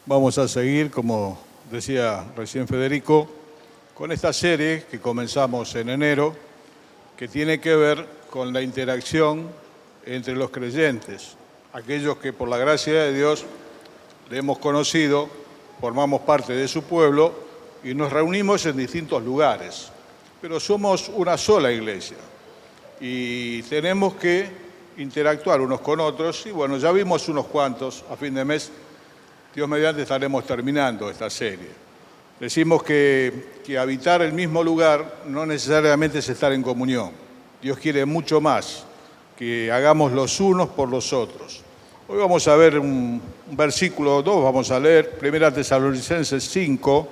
Vamos a seguir, como decía recién Federico, con esta serie que comenzamos en enero, que tiene que ver con la interacción entre los creyentes, aquellos que por la gracia de Dios le hemos conocido, formamos parte de su pueblo y nos reunimos en distintos lugares, pero somos una sola iglesia y tenemos que interactuar unos con otros y bueno, ya vimos unos cuantos a fin de mes. Dios mediante estaremos terminando esta serie. Decimos que habitar el mismo lugar no necesariamente es estar en comunión. Dios quiere mucho más, que hagamos los unos por los otros. Hoy vamos a ver un versículo 2, vamos a leer 1 Tesalonicenses 5,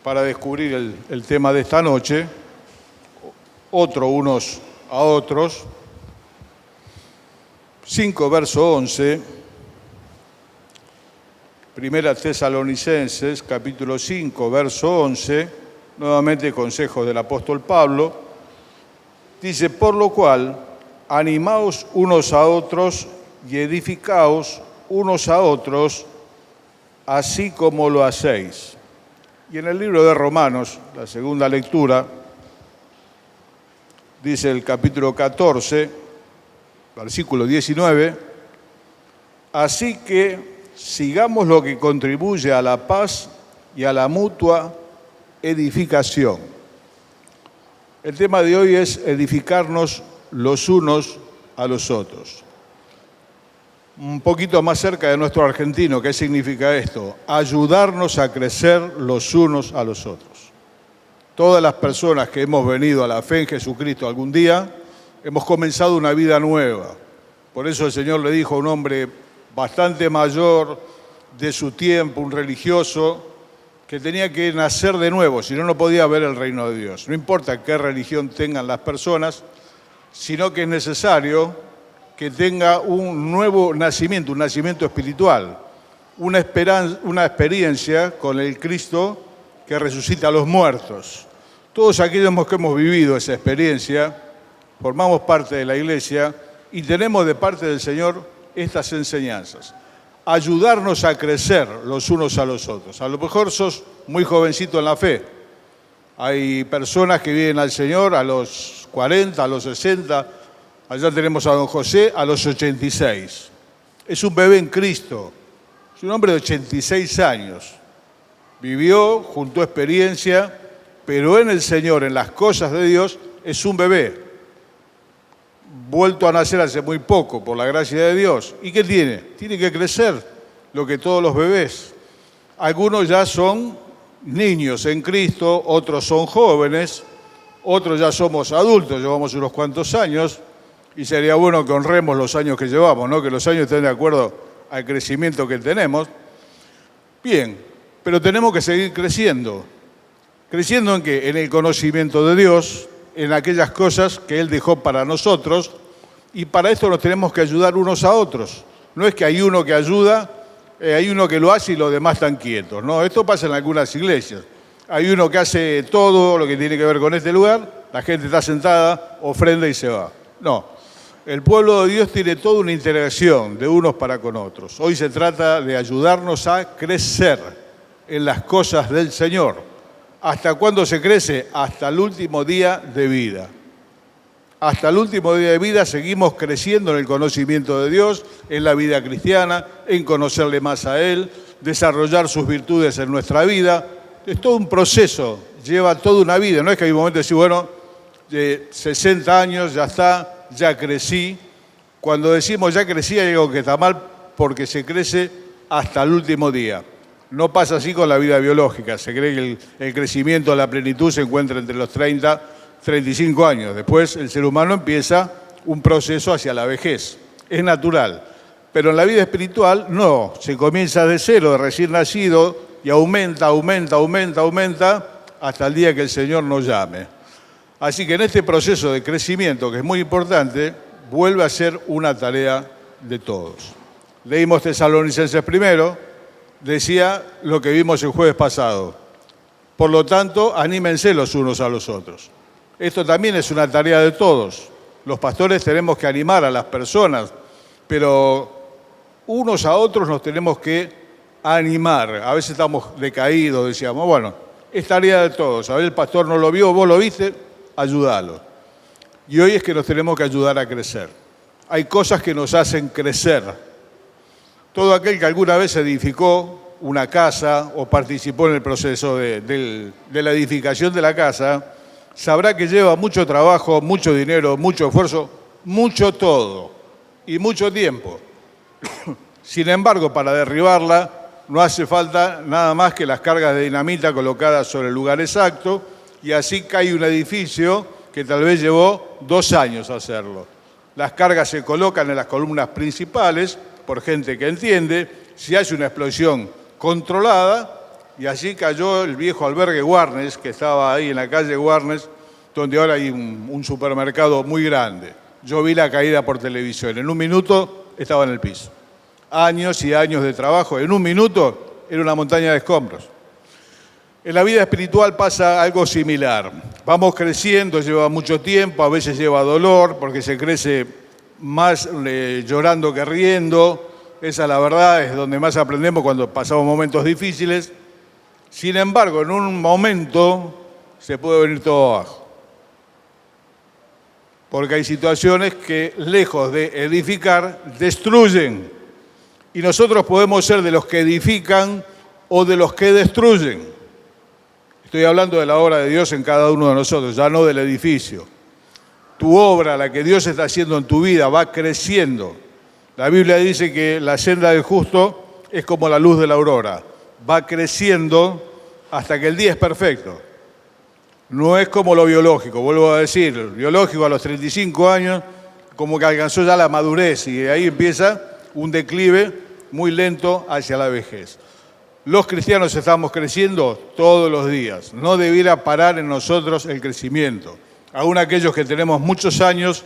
para descubrir el tema de esta noche, unos a otros. 5, verso 11. Primera Tesalonicenses, capítulo 5, verso 11, nuevamente consejos del apóstol Pablo, dice, por lo cual, animaos unos a otros y edificaos unos a otros, así como lo hacéis. Y en el libro de Romanos, la segunda lectura, dice el capítulo 14, versículo 19, así que sigamos lo que contribuye a la paz y a la mutua edificación. El tema de hoy es edificarnos los unos a los otros. Un poquito más cerca de nuestro argentino, ¿qué significa esto? Ayudarnos a crecer los unos a los otros. Todas las personas que hemos venido a la fe en Jesucristo algún día, hemos comenzado una vida nueva. Por eso el Señor le dijo a un hombre bastante mayor de su tiempo, un religioso, que tenía que nacer de nuevo, si no, no podía ver el reino de Dios. No importa qué religión tengan las personas, sino que es necesario que tenga un nuevo nacimiento, un nacimiento espiritual, una experiencia con el Cristo que resucita a los muertos. Todos aquellos que hemos vivido esa experiencia, formamos parte de la iglesia y tenemos de parte del Señor estas enseñanzas, ayudarnos a crecer los unos a los otros. A lo mejor sos muy jovencito en la fe. Hay personas que vienen al Señor a los 40, a los 60. Allá tenemos a don José a los 86. Es un bebé en Cristo. Es un hombre de 86 años. Vivió, juntó experiencia, pero en el Señor, en las cosas de Dios, es un bebé. Vuelto a nacer hace muy poco, por la gracia de Dios. ¿Y qué tiene? Tiene que crecer, lo que todos los bebés. Algunos ya son niños en Cristo, otros son jóvenes, otros ya somos adultos, llevamos unos cuantos años, y sería bueno que honremos los años que llevamos, ¿no? Que los años estén de acuerdo al crecimiento que tenemos. Bien, pero tenemos que seguir creciendo. ¿Creciendo en qué? En el conocimiento de Dios, en aquellas cosas que Él dejó para nosotros, y para esto nos tenemos que ayudar unos a otros. No es que hay uno que ayuda, hay uno que lo hace y los demás están quietos. No, esto pasa en algunas iglesias. Hay uno que hace todo lo que tiene que ver con este lugar, la gente está sentada, ofrenda y se va. No, el pueblo de Dios tiene toda una interacción de unos para con otros. Hoy se trata de ayudarnos a crecer en las cosas del Señor. ¿Hasta cuándo se crece? Hasta el último día de vida. Hasta el último día de vida seguimos creciendo en el conocimiento de Dios, en la vida cristiana, en conocerle más a Él, desarrollar sus virtudes en nuestra vida. Es todo un proceso, lleva toda una vida. No es que hay un momento de decir, bueno, de 60 años ya está, ya crecí. Cuando decimos ya crecí hay algo que está mal porque se crece hasta el último día. No pasa así con la vida biológica. Se cree que el crecimiento a la plenitud se encuentra entre los 30 y 35 años. Después el ser humano empieza un proceso hacia la vejez. Es natural. Pero en la vida espiritual no. Se comienza de cero, de recién nacido, y aumenta hasta el día que el Señor nos llame. Así que en este proceso de crecimiento, que es muy importante, vuelve a ser una tarea de todos. Leímos Tesalonicenses primero. Decía lo que vimos el jueves pasado. Por lo tanto, anímense los unos a los otros. Esto también es una tarea de todos. Los pastores tenemos que animar a las personas, pero unos a otros nos tenemos que animar. A veces estamos decaídos, decíamos, bueno, es tarea de todos. A ver, el pastor no lo vio, vos lo viste, ayúdalo. Y hoy es que nos tenemos que ayudar a crecer. Hay cosas que nos hacen crecer. Todo aquel que alguna vez edificó una casa o participó en el proceso de la edificación de la casa, sabrá que lleva mucho trabajo, mucho dinero, mucho esfuerzo, mucho todo y mucho tiempo. Sin embargo, para derribarla no hace falta nada más que las cargas de dinamita colocadas sobre el lugar exacto y así cae un edificio que tal vez llevó 2 años hacerlo. Las cargas se colocan en las columnas principales por gente que entiende, se hace una explosión controlada y así cayó el viejo albergue Warnes, que estaba ahí en la calle Warnes, donde ahora hay un supermercado muy grande. Yo vi la caída por televisión, en un minuto estaba en el piso. Años y años de trabajo, en un minuto era una montaña de escombros. En la vida espiritual pasa algo similar. Vamos creciendo, lleva mucho tiempo, a veces lleva dolor, porque se crece más llorando que riendo. Esa, la verdad, es donde más aprendemos cuando pasamos momentos difíciles. Sin embargo, en un momento se puede venir todo abajo. Porque hay situaciones que, lejos de edificar, destruyen. Y nosotros podemos ser de los que edifican o de los que destruyen. Estoy hablando de la obra de Dios en cada uno de nosotros, ya no del edificio. Tu obra, la que Dios está haciendo en tu vida, va creciendo. La Biblia dice que la senda del justo es como la luz de la aurora. Va creciendo hasta que el día es perfecto. No es como lo biológico, vuelvo a decir, el biológico a los 35 años como que alcanzó ya la madurez y de ahí empieza un declive muy lento hacia la vejez. Los cristianos estamos creciendo todos los días. No debiera parar en nosotros el crecimiento. Aún aquellos que tenemos muchos años,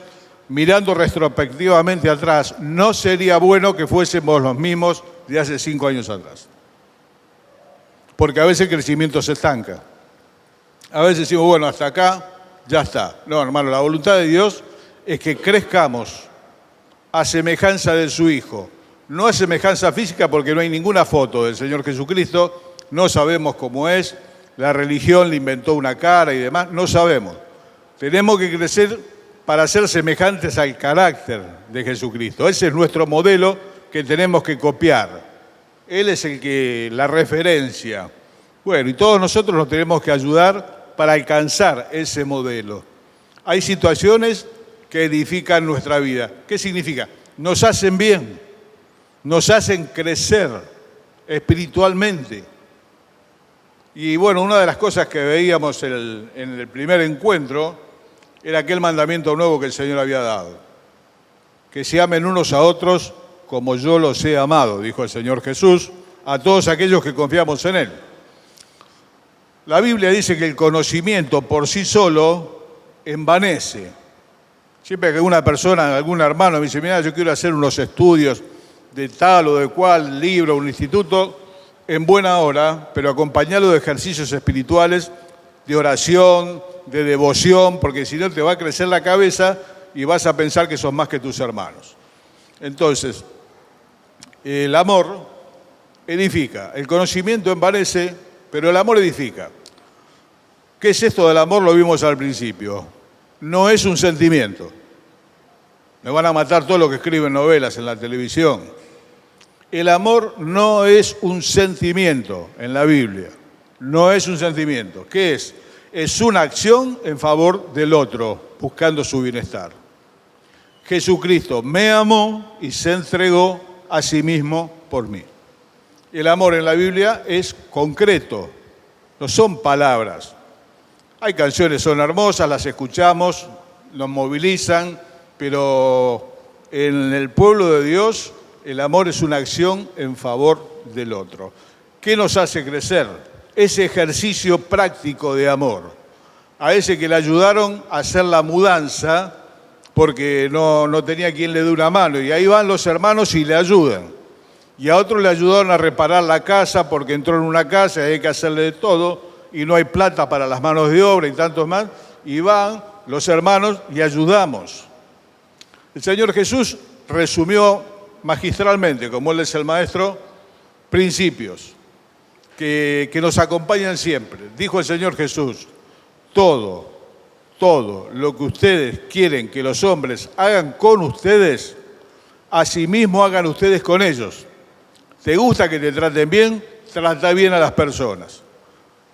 mirando retrospectivamente atrás, no sería bueno que fuésemos los mismos de hace 5 años atrás. Porque a veces el crecimiento se estanca. A veces decimos, bueno, hasta acá ya está. No, hermano, la voluntad de Dios es que crezcamos a semejanza de su Hijo. No a semejanza física porque no hay ninguna foto del Señor Jesucristo, no sabemos cómo es, la religión le inventó una cara y demás, no sabemos. Tenemos que crecer para ser semejantes al carácter de Jesucristo. Ese es nuestro modelo que tenemos que copiar. Él es la referencia. Bueno, y todos nosotros nos tenemos que ayudar para alcanzar ese modelo. Hay situaciones que edifican nuestra vida. ¿Qué significa? Nos hacen bien. Nos hacen crecer espiritualmente. Y bueno, una de las cosas que veíamos en el primer encuentro era aquel mandamiento nuevo que el Señor había dado. Que se amen unos a otros como yo los he amado, dijo el Señor Jesús, a todos aquellos que confiamos en Él. La Biblia dice que el conocimiento por sí solo envanece. Siempre que una persona, algún hermano me dice, mira, yo quiero hacer unos estudios de tal o de cual libro, un instituto, en buena hora, pero acompañarlo de ejercicios espirituales, de oración, de devoción, porque si no te va a crecer la cabeza y vas a pensar que sos más que tus hermanos. Entonces, el amor edifica, el conocimiento envanece, pero el amor edifica. ¿Qué es esto del amor? Lo vimos al principio. No es un sentimiento. Me van a matar todos los que escriben novelas en la televisión. El amor no es un sentimiento en la Biblia. No es un sentimiento. ¿Qué es? Es una acción en favor del otro, buscando su bienestar. Jesucristo me amó y se entregó a sí mismo por mí. El amor en la Biblia es concreto, no son palabras. Hay canciones, son hermosas, las escuchamos, nos movilizan, pero en el pueblo de Dios el amor es una acción en favor del otro. ¿Qué nos hace crecer? Ese ejercicio práctico de amor. A ese que le ayudaron a hacer la mudanza porque no tenía quien le dé una mano. Y ahí van los hermanos y le ayudan. Y a otro le ayudaron a reparar la casa porque entró en una casa y hay que hacerle de todo y no hay plata para las manos de obra y tantos más. Y van los hermanos y ayudamos. El Señor Jesús resumió magistralmente, como Él es el maestro, principios que nos acompañan siempre. Dijo el Señor Jesús, todo lo que ustedes quieren que los hombres hagan con ustedes, asimismo hagan ustedes con ellos. ¿Te gusta que te traten bien? Trata bien a las personas.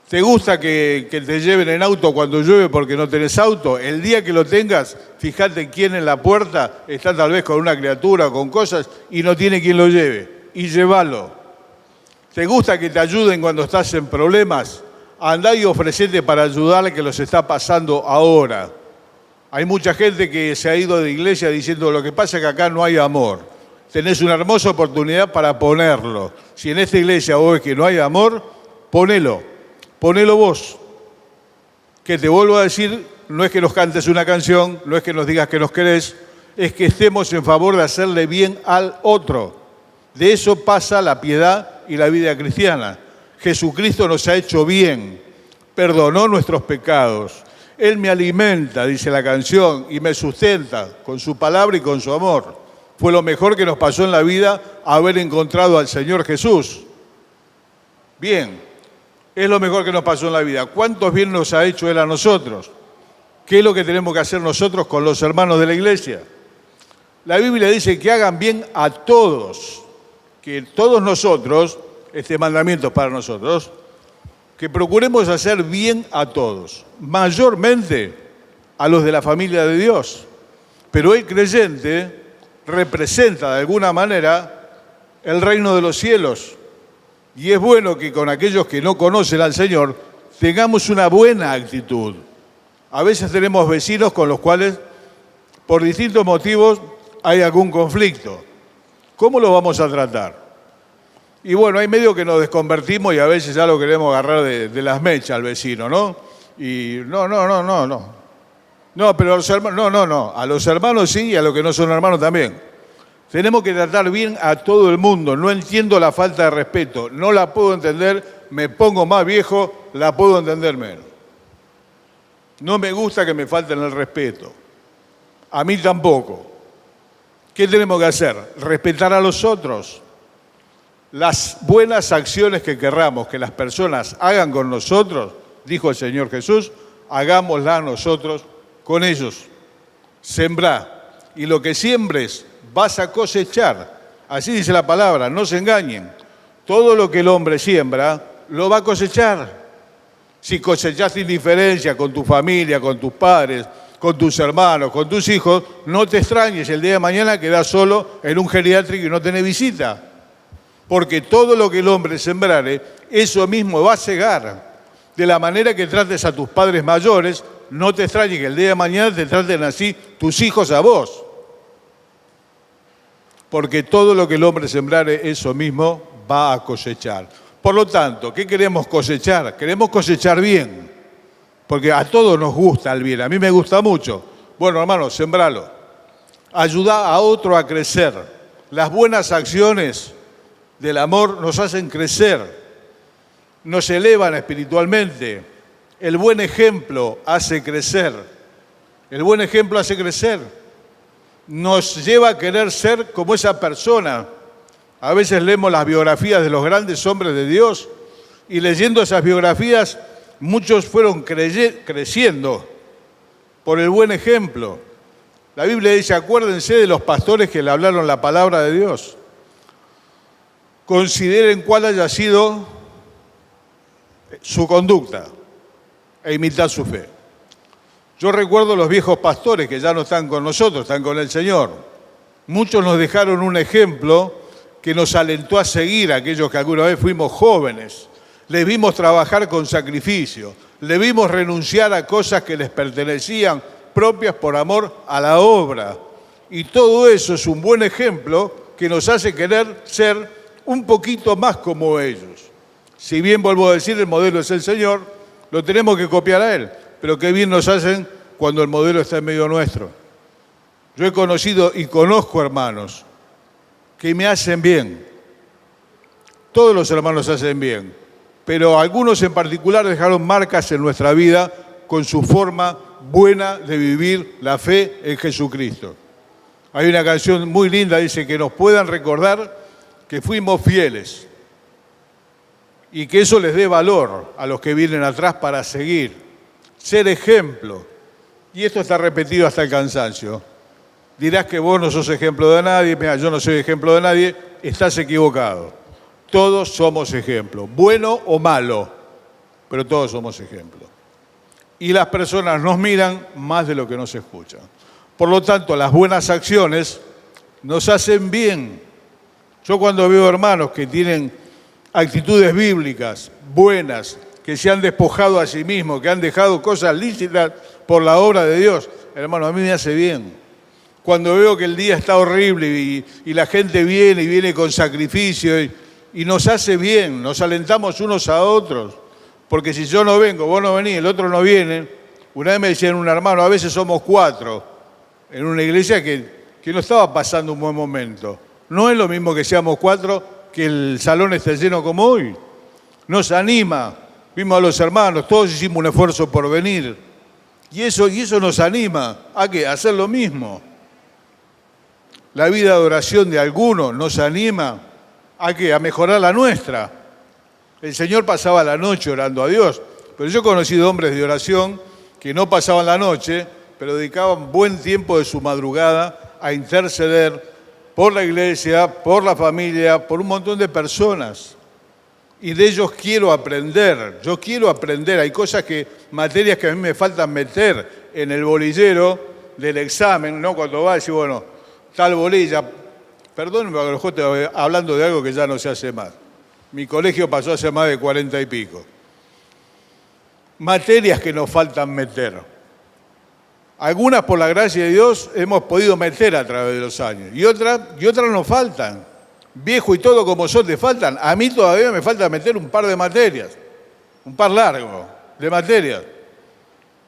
¿Te gusta que te lleven en auto cuando llueve porque no tenés auto? El día que lo tengas, fíjate quién en la puerta está tal vez con una criatura o con cosas y no tiene quien lo lleve. Y llévalo. ¿Te gusta que te ayuden cuando estás en problemas? Andá y ofrecete para ayudarle que los está pasando ahora. Hay mucha gente que se ha ido de iglesia diciendo lo que pasa es que acá no hay amor. Tenés una hermosa oportunidad para ponerlo. Si en esta iglesia vos ves que no hay amor, ponelo vos. Que te vuelvo a decir, no es que nos cantes una canción, no es que nos digas que nos querés, es que estemos en favor de hacerle bien al otro. De eso pasa la piedad y la vida cristiana. Jesucristo nos ha hecho bien, perdonó nuestros pecados. Él me alimenta, dice la canción, y me sustenta con su palabra y con su amor. Fue lo mejor que nos pasó en la vida haber encontrado al Señor Jesús. Bien, es lo mejor que nos pasó en la vida. ¿Cuántos bien nos ha hecho Él a nosotros? ¿Qué es lo que tenemos que hacer nosotros con los hermanos de la iglesia? La Biblia dice que hagan bien a todos, que todos nosotros, este mandamiento es para nosotros, que procuremos hacer bien a todos, mayormente a los de la familia de Dios. Pero el creyente representa de alguna manera el reino de los cielos. Y es bueno que con aquellos que no conocen al Señor tengamos una buena actitud. A veces tenemos vecinos con los cuales, por distintos motivos, hay algún conflicto. ¿Cómo lo vamos a tratar? Y bueno, hay medio que nos desconvertimos y a veces ya lo queremos agarrar de las mechas al vecino, ¿no? Y no. No, pero a los hermanos, no. A los hermanos sí y a los que no son hermanos también. Tenemos que tratar bien a todo el mundo. No entiendo la falta de respeto. No la puedo entender, me pongo más viejo, la puedo entender menos. No me gusta que me falten el respeto. A mí tampoco. ¿Qué tenemos que hacer? Respetar a los otros. Las buenas acciones que querramos que las personas hagan con nosotros, dijo el Señor Jesús, hagámoslas nosotros con ellos. Sembrá, y lo que siembres vas a cosechar. Así dice la palabra, no se engañen. Todo lo que el hombre siembra, lo va a cosechar. Si cosechaste indiferencia con tu familia, con tus padres, con tus hermanos, con tus hijos, no te extrañes, el día de mañana quedás solo en un geriátrico y no tenés visita. Porque todo lo que el hombre sembrare, eso mismo va a cegar. De la manera que trates a tus padres mayores, no te extrañes que el día de mañana te traten así tus hijos a vos. Porque todo lo que el hombre sembrare, eso mismo va a cosechar. Por lo tanto, ¿qué queremos cosechar? Queremos cosechar bien. Porque a todos nos gusta el bien, a mí me gusta mucho. Bueno, hermano, sembralo. Ayuda a otro a crecer. Las buenas acciones del amor nos hacen crecer, nos elevan espiritualmente. El buen ejemplo hace crecer. El buen ejemplo hace crecer. Nos lleva a querer ser como esa persona. A veces leemos las biografías de los grandes hombres de Dios y leyendo esas biografías muchos fueron creciendo por el buen ejemplo. La Biblia dice, acuérdense de los pastores que le hablaron la palabra de Dios. Consideren cuál haya sido su conducta e imitad su fe. Yo recuerdo los viejos pastores que ya no están con nosotros, están con el Señor. Muchos nos dejaron un ejemplo que nos alentó a seguir a aquellos que alguna vez fuimos jóvenes. Les vimos trabajar con sacrificio, les vimos renunciar a cosas que les pertenecían propias por amor a la obra. Y todo eso es un buen ejemplo que nos hace querer ser un poquito más como ellos. Si bien, vuelvo a decir, el modelo es el Señor, lo tenemos que copiar a Él, pero qué bien nos hacen cuando el modelo está en medio nuestro. Yo he conocido y conozco hermanos que me hacen bien. Todos los hermanos hacen bien, pero algunos en particular dejaron marcas en nuestra vida con su forma buena de vivir la fe en Jesucristo. Hay una canción muy linda, dice que nos puedan recordar que fuimos fieles y que eso les dé valor a los que vienen atrás para seguir, ser ejemplo. Y esto está repetido hasta el cansancio. Dirás que vos no sos ejemplo de nadie, mira, yo no soy ejemplo de nadie, estás equivocado. Todos somos ejemplo, bueno o malo, pero todos somos ejemplo. Y las personas nos miran más de lo que nos escuchan. Por lo tanto, las buenas acciones nos hacen bien. Yo cuando veo hermanos que tienen actitudes bíblicas buenas, que se han despojado a sí mismos, que han dejado cosas lícitas por la obra de Dios, hermano, a mí me hace bien. Cuando veo que el día está horrible y la gente viene con sacrificio y nos hace bien, nos alentamos unos a otros, porque si yo no vengo, vos no venís, el otro no viene. Una vez me decían un hermano, a veces somos 4 en una iglesia que no estaba pasando un buen momento. No es lo mismo que seamos 4 que el salón esté lleno como hoy. Nos anima, vimos a los hermanos, todos hicimos un esfuerzo por venir. Y eso nos anima a ¿qué? A hacer lo mismo. La vida de oración de algunos nos anima a ¿qué? A mejorar la nuestra. El Señor pasaba la noche orando a Dios, pero yo he conocido hombres de oración que no pasaban la noche, pero dedicaban buen tiempo de su madrugada a interceder por la iglesia, por la familia, por un montón de personas. Y de ellos quiero aprender, yo quiero aprender. Hay materias que a mí me faltan meter en el bolillero del examen, ¿no? Cuando va a decir, bueno, tal bolilla, perdónenme, a lo mejor estoy hablando de algo que ya no se hace más. Mi colegio pasó hace más de 40 y pico. Materias que nos faltan meter. Algunas, por la gracia de Dios, hemos podido meter a través de los años. Y otras nos faltan. Viejo y todo como son, te faltan. A mí todavía me falta meter un par de materias. Un par largo de materias.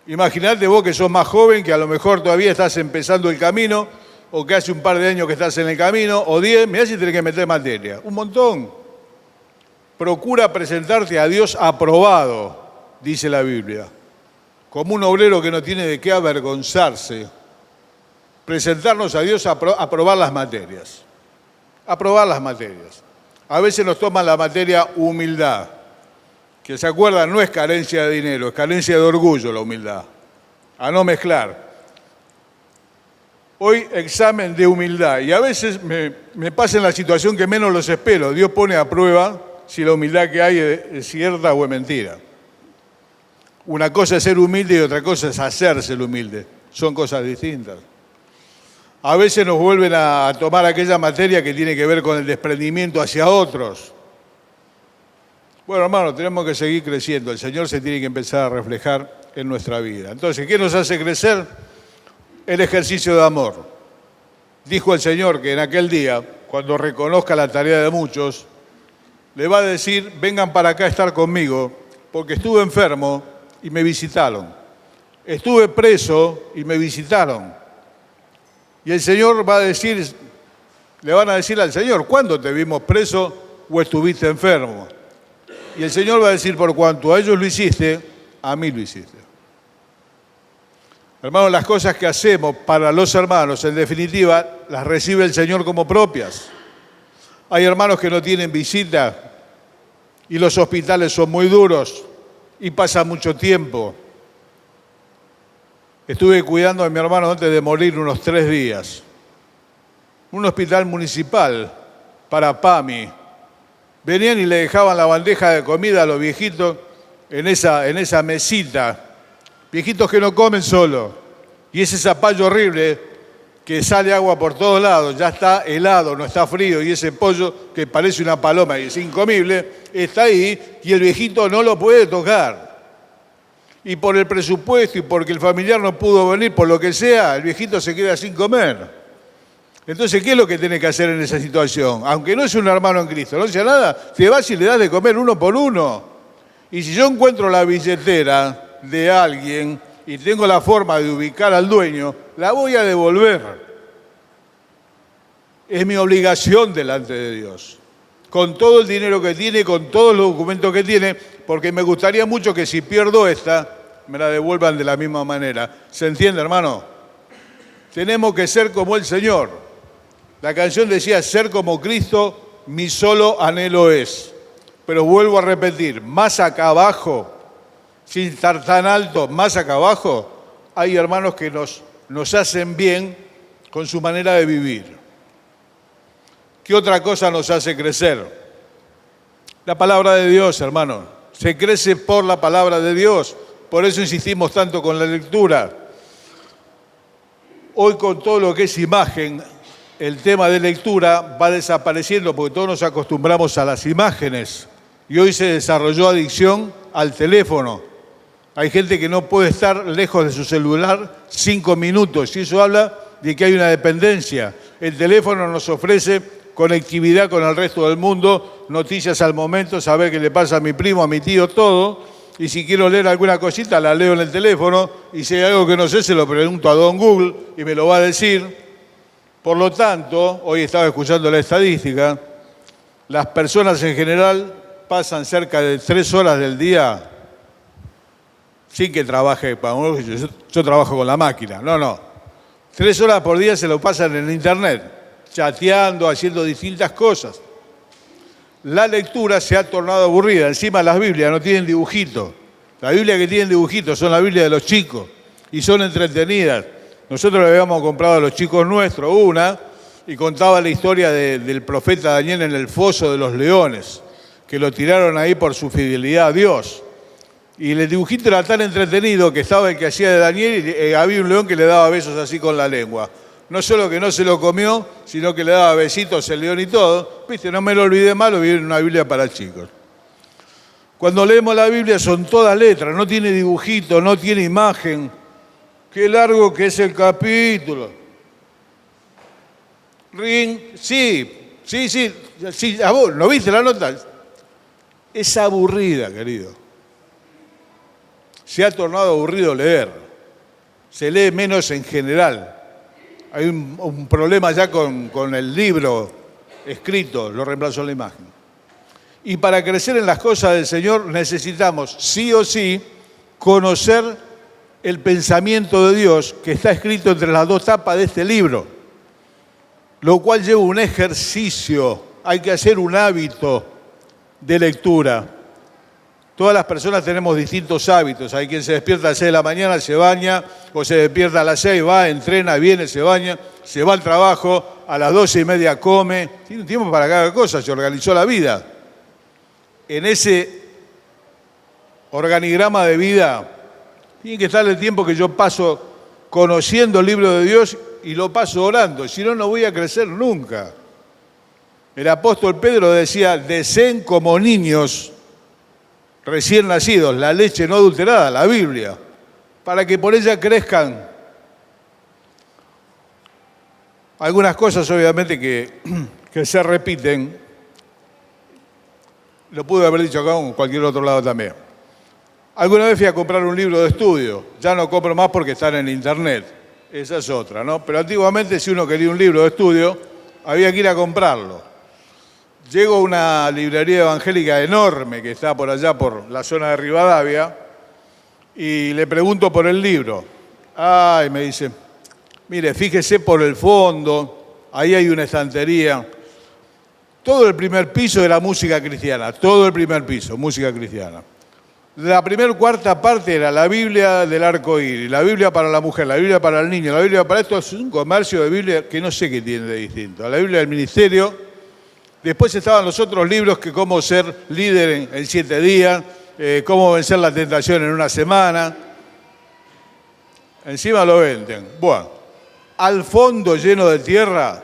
Imaginate vos que sos más joven, que a lo mejor todavía estás empezando el camino, o que hace un par de años que estás en el camino, o 10, mirá si tenés que meter materia. Un montón. Procura presentarte a Dios aprobado, dice la Biblia, como un obrero que no tiene de qué avergonzarse. Presentarnos a Dios a aprobar las materias. Aprobar las materias. A veces nos toman la materia humildad, que se acuerdan, no es carencia de dinero, es carencia de orgullo la humildad. A no mezclar. Hoy examen de humildad, y a veces me pasa en la situación que menos los espero. Dios pone a prueba si la humildad que hay es cierta o es mentira. Una cosa es ser humilde y otra cosa es hacerse el humilde. Son cosas distintas. A veces nos vuelven a tomar aquella materia que tiene que ver con el desprendimiento hacia otros. Bueno, hermano, tenemos que seguir creciendo. El Señor se tiene que empezar a reflejar en nuestra vida. Entonces, ¿qué nos hace crecer? El ejercicio de amor. Dijo el Señor que en aquel día, cuando reconozca la tarea de muchos, le va a decir, vengan para acá a estar conmigo, porque estuve enfermo y me visitaron. Estuve preso y me visitaron. Y el Señor va a decir, le van a decir al Señor, ¿cuándo te vimos preso o estuviste enfermo? Y el Señor va a decir, por cuanto a ellos lo hiciste, a mí lo hiciste. Hermanos, las cosas que hacemos para los hermanos, en definitiva, las recibe el Señor como propias. Hay hermanos que no tienen visita y los hospitales son muy duros y pasa mucho tiempo. Estuve cuidando a mi hermano antes de morir unos 3 días. Un hospital municipal para PAMI. Venían y le dejaban la bandeja de comida a los viejitos en esa mesita. Viejitos que no comen solo. Y ese zapallo horrible que sale agua por todos lados, ya está helado, no está frío, y ese pollo que parece una paloma y es incomible, está ahí y el viejito no lo puede tocar. Y por el presupuesto y porque el familiar no pudo venir, por lo que sea, el viejito se queda sin comer. Entonces, ¿qué es lo que tiene que hacer en esa situación? Aunque no es un hermano en Cristo, no sea nada, te vas y le das de comer uno por uno. Y si yo encuentro la billetera de alguien y tengo la forma de ubicar al dueño, la voy a devolver. Es mi obligación delante de Dios. Con todo el dinero que tiene, con todos los documentos que tiene, porque me gustaría mucho que si pierdo esta, me la devuelvan de la misma manera. ¿Se entiende, hermano? Tenemos que ser como el Señor. La canción decía, ser como Cristo, mi solo anhelo es. Pero vuelvo a repetir, más acá abajo, sin estar tan alto, más acá abajo, hay hermanos que nos hacen bien con su manera de vivir. ¿Qué otra cosa nos hace crecer? La palabra de Dios, hermano. Se crece por la palabra de Dios. Por eso insistimos tanto con la lectura. Hoy con todo lo que es imagen, el tema de lectura va desapareciendo porque todos nos acostumbramos a las imágenes. Y hoy se desarrolló adicción al teléfono. Hay gente que no puede estar lejos de su celular 5 minutos y eso habla de que hay una dependencia. El teléfono nos ofrece conectividad con el resto del mundo, noticias al momento, saber qué le pasa a mi primo, a mi tío, todo. Y si quiero leer alguna cosita, la leo en el teléfono. Y si hay algo que no sé, se lo pregunto a don Google y me lo va a decir. Por lo tanto, hoy estaba escuchando la estadística, las personas en general pasan cerca de 3 horas del día sin que trabaje, yo trabajo con la máquina, no. 3 horas por día se lo pasan en internet, chateando, haciendo distintas cosas. La lectura se ha tornado aburrida, encima las Biblias no tienen dibujitos. Las Biblias que tienen dibujitos son las Biblias de los chicos y son entretenidas. Nosotros le habíamos comprado a los chicos nuestros una y contaba la historia del profeta Daniel en el foso de los leones, que lo tiraron ahí por su fidelidad a Dios. Y el dibujito era tan entretenido que estaba el que hacía de Daniel y había un león que le daba besos así con la lengua. No solo que no se lo comió, sino que le daba besitos el león y todo. Viste, no me lo olvidé más, lo vi en una Biblia para chicos. Cuando leemos la Biblia son todas letras, no tiene dibujito, no tiene imagen. Qué largo que es el capítulo. Sí, ¿a vos no viste la nota? Es aburrida, querido. Se ha tornado aburrido leer. Se lee menos en general. Hay un problema ya con el libro escrito, lo reemplazó la imagen. Y para crecer en las cosas del Señor necesitamos, sí o sí, conocer el pensamiento de Dios que está escrito entre las 2 tapas de este libro, lo cual lleva un ejercicio, hay que hacer un hábito de lectura. Todas las personas tenemos distintos hábitos. Hay quien se despierta a las 6 de la mañana, se baña, o se despierta a las 6, va, entrena, viene, se baña, se va al trabajo, a las 12:30 come. Tiene un tiempo para cada cosa, se organizó la vida. En ese organigrama de vida tiene que estar el tiempo que yo paso conociendo el libro de Dios y lo paso orando, si no, no voy a crecer nunca. El apóstol Pedro decía, deseen como niños recién nacidos, la leche no adulterada, la Biblia, para que por ella crezcan. Algunas cosas obviamente que se repiten, lo pude haber dicho acá o en cualquier otro lado también. Alguna vez fui a comprar un libro de estudio, ya no compro más porque están en internet, esa es otra, ¿no? Pero antiguamente si uno quería un libro de estudio, había que ir a comprarlo. Llego a una librería evangélica enorme que está por allá, por la zona de Rivadavia, y le pregunto por el libro. Ay, me dice, mire, fíjese por el fondo, ahí hay una estantería. Todo el primer piso era música cristiana, todo el primer piso, música cristiana. La primera cuarta parte era la Biblia del arco iris, la Biblia para la mujer, la Biblia para el niño, la Biblia para esto. Es un comercio de Biblia que no sé qué tiene de distinto. La Biblia del ministerio. Después estaban los otros libros que cómo ser líder en 7 días, cómo vencer la tentación en 1 semana. Encima lo venden. Bueno, al fondo lleno de tierra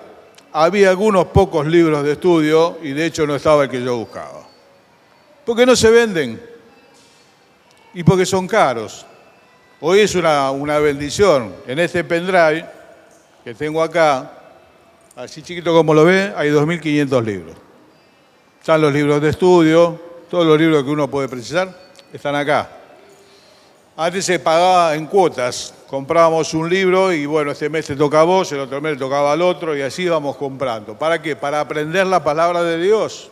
había algunos pocos libros de estudio y de hecho no estaba el que yo buscaba. Porque no se venden y porque son caros. Hoy es una bendición. En este pendrive que tengo acá, así chiquito como lo ve, hay 2.500 libros. Están los libros de estudio, todos los libros que uno puede precisar, están acá. Antes se pagaba en cuotas, comprábamos un libro y bueno, este mes te toca a vos, el otro mes te tocaba al otro y así íbamos comprando. ¿Para qué? Para aprender la palabra de Dios,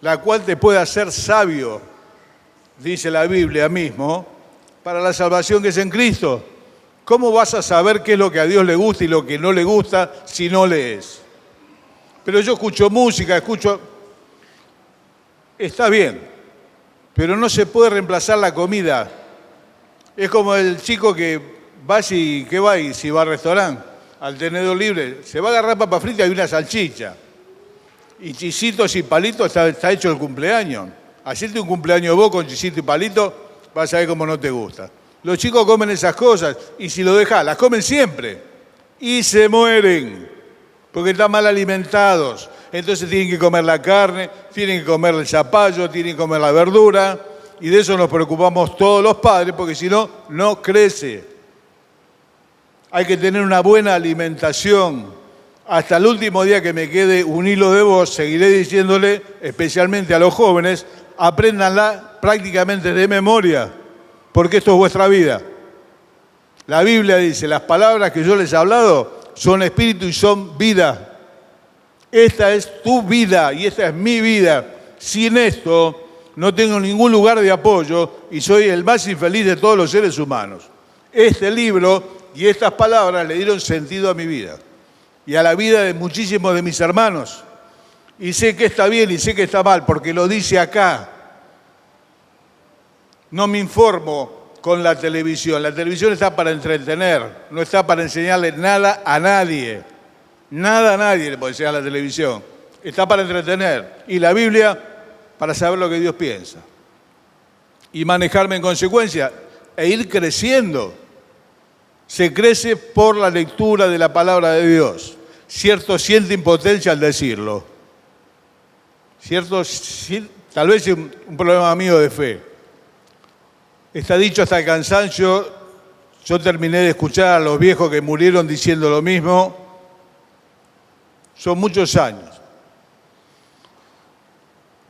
la cual te puede hacer sabio, dice la Biblia mismo, para la salvación que es en Cristo. ¿Cómo vas a saber qué es lo que a Dios le gusta y lo que no le gusta si no lees? Pero yo escucho música, está bien, pero no se puede reemplazar la comida. Es como el chico que va y si va al restaurante, al tenedor libre, se va a agarrar papa frita y una salchicha. Y chisitos y palitos está hecho el cumpleaños. Hacerte un cumpleaños vos con chisito y palito, vas a ver cómo no te gusta. Los chicos comen esas cosas y si lo dejas, las comen siempre. Y se mueren, porque están mal alimentados. Entonces tienen que comer la carne, tienen que comer el zapallo, tienen que comer la verdura. Y de eso nos preocupamos todos los padres, porque si no, no crece. Hay que tener una buena alimentación. Hasta el último día que me quede un hilo de voz, seguiré diciéndole, especialmente a los jóvenes, apréndanla prácticamente de memoria, porque esto es vuestra vida. La Biblia dice, las palabras que yo les he hablado son espíritu y son vida. Esta es tu vida y esta es mi vida. Sin esto no tengo ningún lugar de apoyo y soy el más infeliz de todos los seres humanos. Este libro y estas palabras le dieron sentido a mi vida y a la vida de muchísimos de mis hermanos. Y sé que está bien y sé que está mal, porque lo dice acá. No me informo con la televisión. La televisión está para entretener, no está para enseñarle nada a nadie. Nada a nadie le puede enseñar la televisión. Está para entretener. Y la Biblia para saber lo que Dios piensa. Y manejarme en consecuencia e ir creciendo. Se crece por la lectura de la palabra de Dios. Cierto, siente impotencia al decirlo. Cierto, tal vez es un problema mío de fe. Está dicho hasta el cansancio. Yo terminé de escuchar a los viejos que murieron diciendo lo mismo. Son muchos años.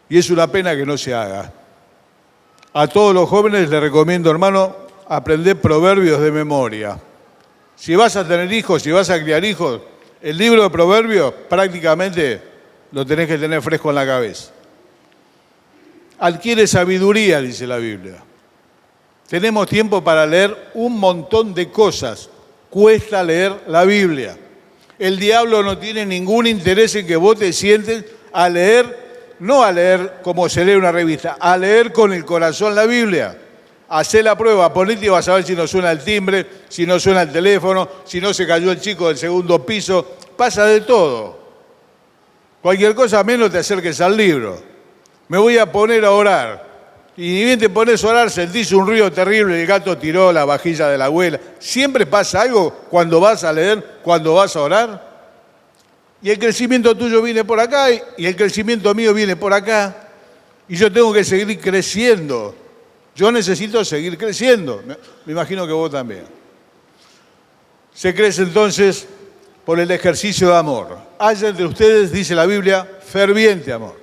Y es una pena que no se haga. A todos los jóvenes les recomiendo, hermano, aprender proverbios de memoria. Si vas a tener hijos, si vas a criar hijos, el libro de proverbios prácticamente lo tenés que tener fresco en la cabeza. Adquiere sabiduría, dice la Biblia. Tenemos tiempo para leer un montón de cosas. Cuesta leer la Biblia. El diablo no tiene ningún interés en que vos te sientes a leer, no a leer como se lee una revista, a leer con el corazón la Biblia. Hacé la prueba, ponete y vas a ver si no suena el timbre, si no suena el teléfono, si no se cayó el chico del segundo piso. Pasa de todo. Cualquier cosa menos te acerques al libro. Me voy a poner a orar. Y ni bien te pones a orar, sentís un ruido terrible, el gato tiró la vajilla de la abuela. Siempre pasa algo cuando vas a leer, cuando vas a orar. Y el crecimiento tuyo viene por acá y el crecimiento mío viene por acá. Y yo tengo que seguir creciendo. Yo necesito seguir creciendo. Me imagino que vos también. Se crece entonces por el ejercicio de amor. Haya entre ustedes, dice la Biblia, ferviente amor.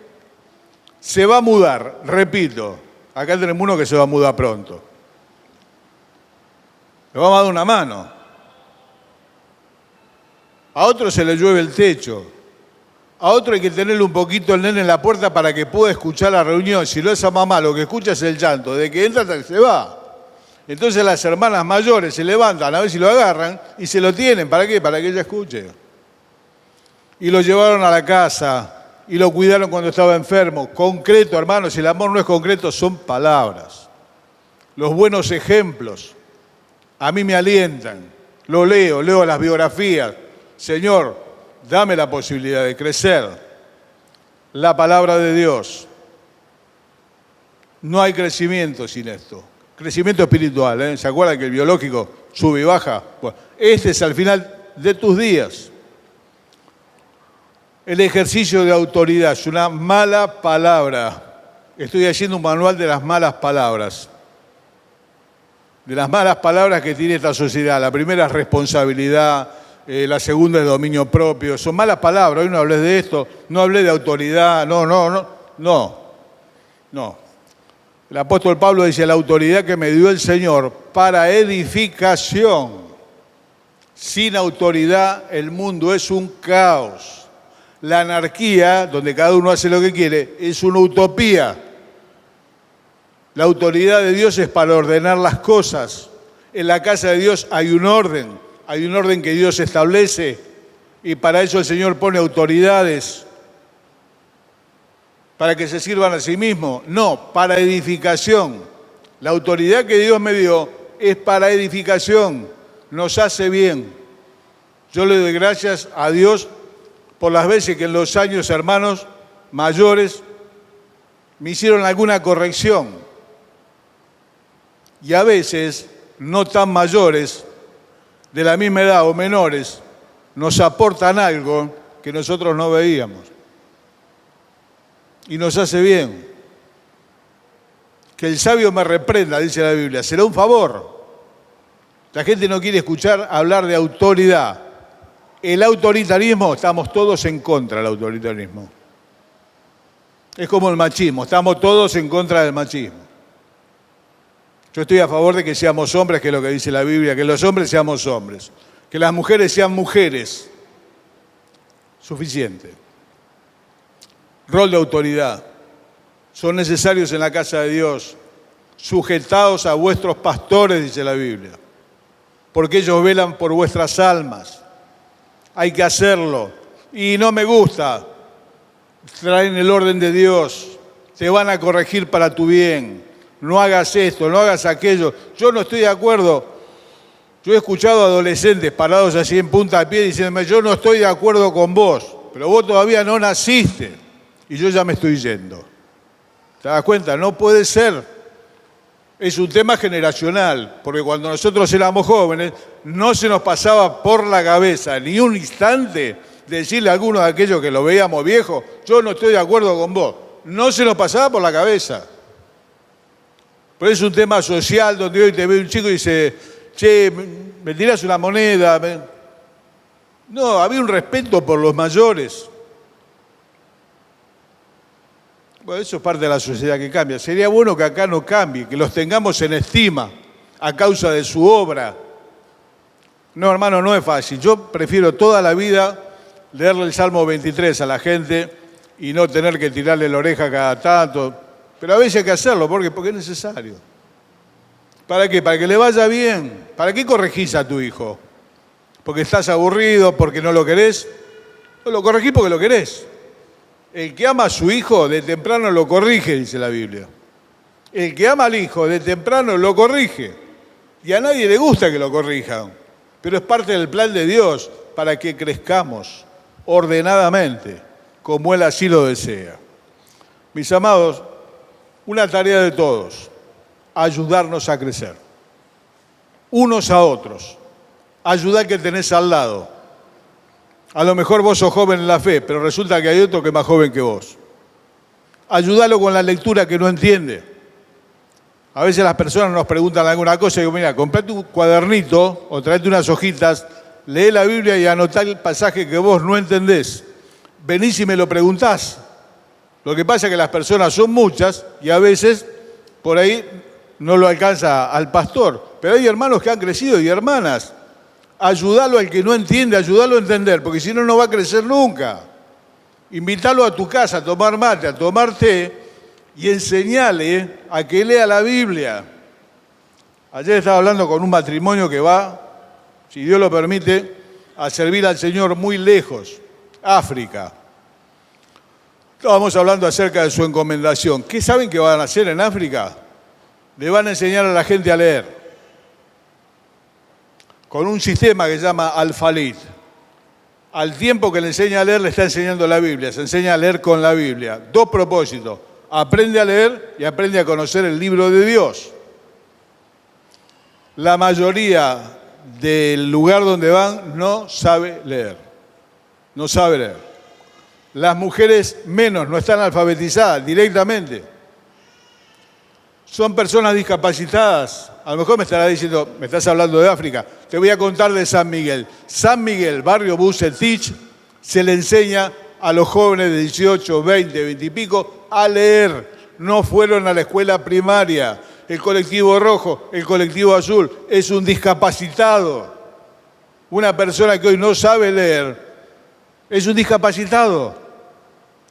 Se va a mudar, repito. Acá tenemos uno que se va a mudar pronto. Le vamos a dar una mano. A otro se le llueve el techo. A otro hay que tenerle un poquito el nene en la puerta para que pueda escuchar la reunión. Si no, esa mamá lo que escucha es el llanto. De que entra hasta que se va. Entonces las hermanas mayores se levantan a ver si lo agarran y se lo tienen. ¿Para qué? Para que ella escuche. Y lo llevaron a la casa y lo cuidaron cuando estaba enfermo. Concreto, hermanos, si el amor no es concreto, son palabras. Los buenos ejemplos a mí me alientan. Lo leo las biografías. Señor, dame la posibilidad de crecer. La palabra de Dios. No hay crecimiento sin esto. Crecimiento espiritual, ¿eh? ¿Se acuerdan que el biológico sube y baja? Bueno, este es al final de tus días. El ejercicio de autoridad es una mala palabra. Estoy haciendo un manual de las malas palabras. De las malas palabras que tiene esta sociedad. La primera es responsabilidad, la segunda es dominio propio. Son malas palabras. Hoy no hablé de esto, no hablé de autoridad. No. El apóstol Pablo dice, la autoridad que me dio el Señor para edificación. Sin autoridad el mundo es un caos. La anarquía, donde cada uno hace lo que quiere, es una utopía. La autoridad de Dios es para ordenar las cosas. En la casa de Dios hay un orden que Dios establece y para eso el Señor pone autoridades. para que se sirvan a sí mismos. No, para edificación. La autoridad que Dios me dio es para edificación. Nos hace bien. Yo le doy gracias a Dios por las veces que en los años, hermanos mayores, me hicieron alguna corrección. Y a veces, no tan mayores, de la misma edad o menores, nos aportan algo que nosotros no veíamos. Y nos hace bien. Que el sabio me reprenda, dice la Biblia, será un favor. La gente no quiere escuchar hablar de autoridad. El autoritarismo, estamos todos en contra del autoritarismo. Es como el machismo, estamos todos en contra del machismo. Yo estoy a favor de que seamos hombres, que es lo que dice la Biblia, que los hombres seamos hombres, que las mujeres sean mujeres. Suficiente. Rol de autoridad. Son necesarios en la casa de Dios, sujetados a vuestros pastores, dice la Biblia, porque ellos velan por vuestras almas. Hay que hacerlo. Y no me gusta. Traen el orden de Dios. Te van a corregir para tu bien. No hagas esto, no hagas aquello. Yo no estoy de acuerdo. Yo he escuchado a adolescentes parados así en punta de pie diciéndome, yo no estoy de acuerdo con vos, pero vos todavía no naciste. Y yo ya me estoy yendo. ¿Te das cuenta? No puede ser. Es un tema generacional, porque cuando nosotros éramos jóvenes, no se nos pasaba por la cabeza ni un instante decirle a alguno de aquellos que lo veíamos viejo, yo no estoy de acuerdo con vos. No se nos pasaba por la cabeza. Pero es un tema social donde hoy te ve un chico y dice, che, ¿me tirás una moneda? No, había un respeto por los mayores. Bueno, eso es parte de la sociedad que cambia. Sería bueno que acá no cambie, que los tengamos en estima a causa de su obra. No, hermano, no es fácil. Yo prefiero toda la vida leerle el Salmo 23 a la gente y no tener que tirarle la oreja cada tanto. Pero a veces hay que hacerlo, porque es necesario. ¿Para qué? Para que le vaya bien. ¿Para qué corregís a tu hijo? ¿Porque estás aburrido? ¿Porque no lo querés? No, lo corregís porque lo querés. El que ama a su hijo, de temprano lo corrige, dice la Biblia. El que ama al hijo, de temprano lo corrige. Y a nadie le gusta que lo corrijan. Pero es parte del plan de Dios para que crezcamos ordenadamente, como Él así lo desea. Mis amados, una tarea de todos, ayudarnos a crecer. Unos a otros. Ayudar que tenés al lado. A lo mejor vos sos joven en la fe, pero resulta que hay otro que es más joven que vos. Ayúdalo con la lectura que no entiende. A veces las personas nos preguntan alguna cosa y digo, mira, comprate un cuadernito o tráete unas hojitas, lee la Biblia y anotá el pasaje que vos no entendés. Venís y me lo preguntás. Lo que pasa es que las personas son muchas y a veces por ahí no lo alcanza al pastor. Pero hay hermanos que han crecido y hermanas. Ayúdalo al que no entiende, ayúdalo a entender, porque si no, no va a crecer nunca. Invítalo a tu casa a tomar mate, a tomar té y enseñale a que lea la Biblia. Ayer estaba hablando con un matrimonio que va, si Dios lo permite, a servir al Señor muy lejos, África. Estábamos hablando acerca de su encomendación. ¿Qué saben que van a hacer en África? Le van a enseñar a la gente a leer. Con un sistema que se llama Alfalit. Al tiempo que le enseña a leer, le está enseñando la Biblia. Se enseña a leer con la Biblia. Dos propósitos. Aprende a leer y aprende a conocer el libro de Dios. La mayoría del lugar donde van no sabe leer. No sabe leer. Las mujeres menos, no están alfabetizadas directamente. Son personas discapacitadas. A lo mejor me estará diciendo, me estás hablando de África. Te voy a contar de San Miguel. San Miguel, barrio Bucetich, se le enseña a los jóvenes de 18, 20, 20 y pico a leer. No fueron a la escuela primaria. El colectivo rojo, el colectivo azul, es un discapacitado. Una persona que hoy no sabe leer es un discapacitado.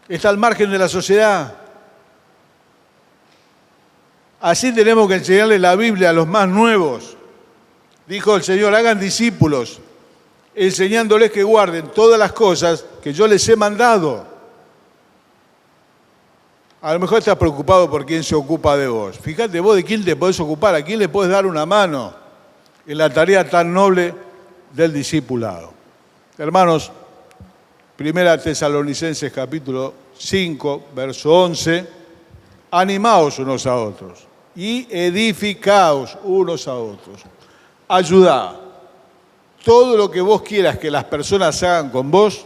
Está al margen de la sociedad. Así tenemos que enseñarle la Biblia a los más nuevos. Dijo el Señor, hagan discípulos, enseñándoles que guarden todas las cosas que yo les he mandado. A lo mejor estás preocupado por quién se ocupa de vos. Fíjate vos de quién te podés ocupar, a quién le podés dar una mano en la tarea tan noble del discipulado. Hermanos, 1 Tesalonicenses capítulo 5, verso 11, animaos unos a otros y edificaos unos a otros. Ayudá. Todo lo que vos quieras que las personas hagan con vos,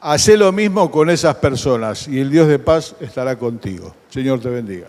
hacé lo mismo con esas personas y el Dios de paz estará contigo. Señor te bendiga.